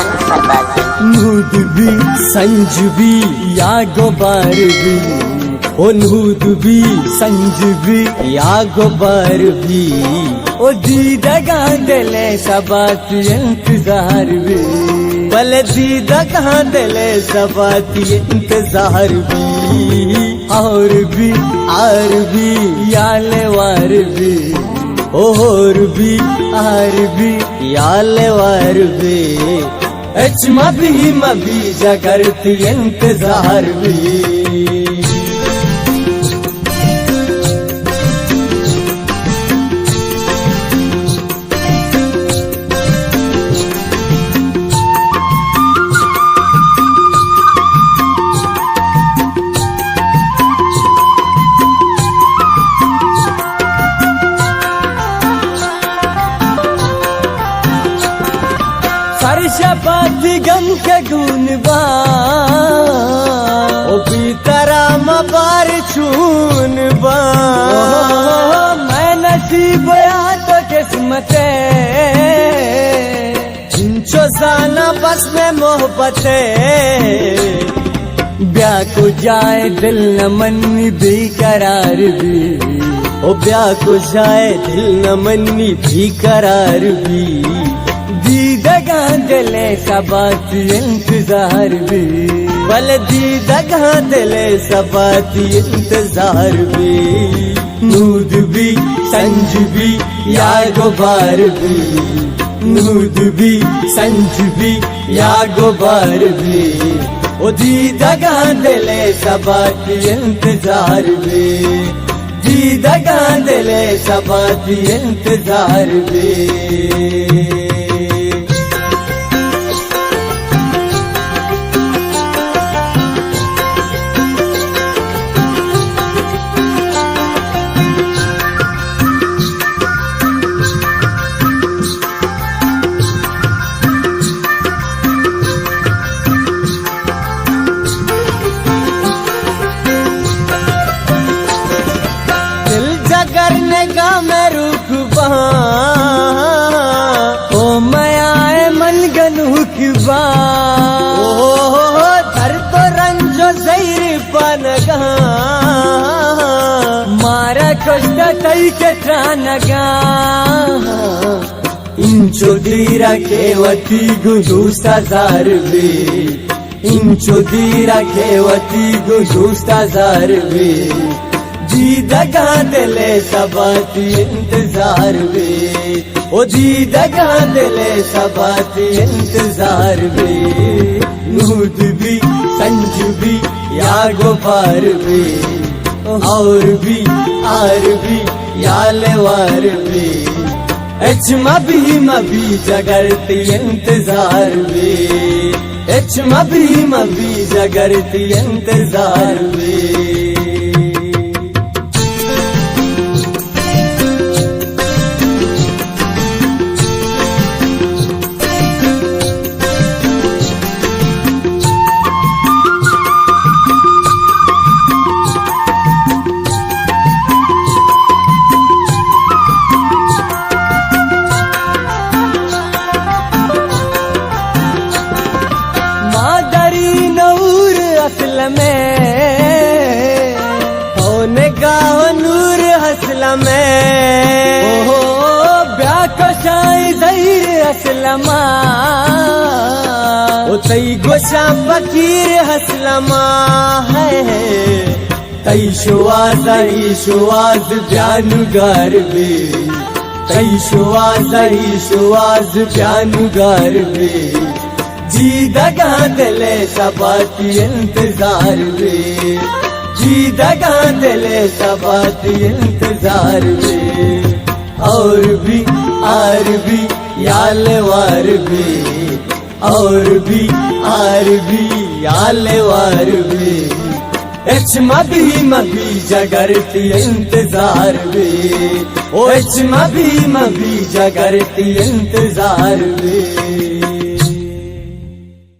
आनंद सरबाजी नूद भी संज भी या गोबर भी, ओ नूद भी संज भी या गोबर भी, ओ दीदगा दिले सबात इंतजार भी, भले दीदगा दिले सबात इंतजार भी, और भी आर भी यालेवार भी, और भी आर भी यालेवार भी, मभी जगरती इंतजार भी। सरशपाती गम के गुनबा ओ पीतरा मबार चूनबा, मैं नसीब या तो किस्मते इंचो जाना बस में मोहब्बते, ब्याह को जाए दिल न मन्नी बेकरार भी, ओ ब्याह को जाए दिल न मन्नी बेकरार भी, दीदगा दिले सबात इंतजार भी, भले दीदगा दिले सबात इंतजार भी, नूद भी संज भी या गुबार भी, नूद भी संज भी या गुबार भी, ओ दीदगा दिले सबात इंतजार भी, दीदगा दिले सबात इंतजार भी। करने का मैं रुकबा ओ मैं आए मन गनुकबा, ओ धर तो रंजो जैर पनगा मारा कष्ट तई के त्रानगा, इंचो दीरा केवती गुदूस्ता जार भी, इंचो दीरा केवती गुदूस्ता जार भी, दीदगा दिले सबात इंतजार भी, ओ दीदगा दिले सबात इंतजार भी, नूद भी संज भी या गुबार भी, और भी आर भी यालेवार भी, मभी जगरती इंतजार भी, मभी जगरती इंतजार भी। असल में होने का नूर हसल में, ओ ब्याह को शाही दहीर असलमा, ओ तई गोशा फकीर हसलमा है, तई शुआज ब्यानुगार भी, तई शुआज ब्यानुगार भी, दीदगा दिले सबात इंतजार भी, दीदगा दिले सबात इंतजार भी, और भी आर भी यालेवार भी, और भी आर भी यालेवार भी, मभी जगरती इंतजार भी, ओ मभी जगरती इंतजार भी।